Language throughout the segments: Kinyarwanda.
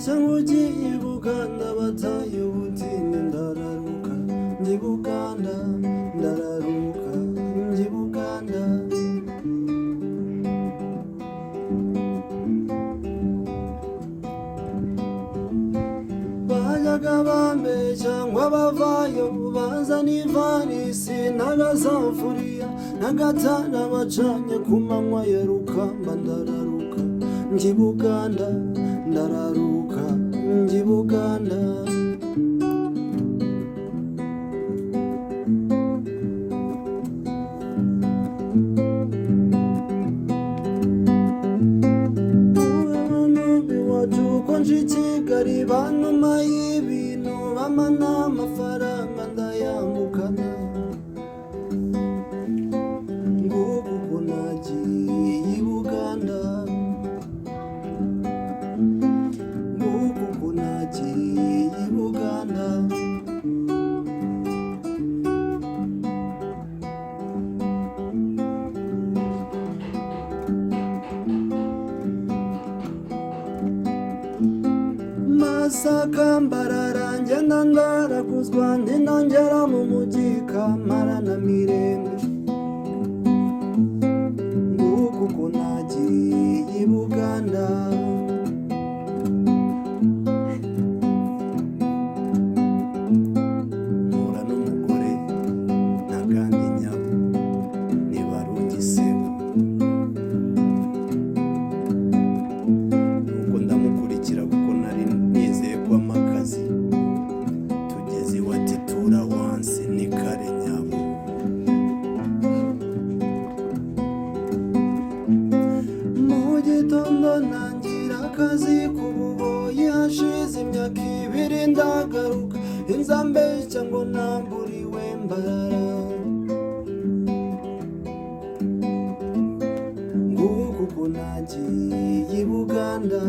cyangwa ugiye i Buganda bataye ubutini ndararuka njye Buganda ndararuka njye Buganda bajyaga bambeshya ngo abavayo bazana ivarisi n'agasafuriya n'agatara bacanye ku manywa ya Rukamba ndararuka njye Buganda ndararuka njye Buganda ko nje i Kigali bantuma y'ibintu bamana amafaranga ndayambukana ngubu uko nagiye i Buganda ngubu uko nagiye i Buganda Masaka Mbarara ngenda ndaraguzwa ndinongera mu mujyi Kamara na Mirenge nguku uko nagiye i Buganda mpura n'umugore ntaganda inyabo nibarungisebo nuko ndamukurikira kuko nari nizeye ko amakazi tugeze iwati tura wansi ni kare nyabo mu gitondo ntangira akazi k'ububoyi hashize imyaka 2 ndagaruka inzambeshya ngo namburiwe Mbarara nguku uko nagiye i Buganda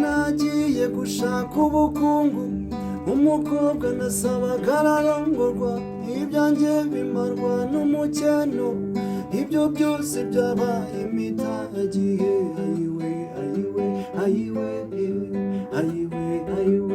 nagiye gushaka ubukungu umukobwa nasabaga ararongorwa ibyanjye bimarwa n'umukeno ibyo byose byabaye impitagihe ayiwe ayiwe ayiwe ayiwe ayiwe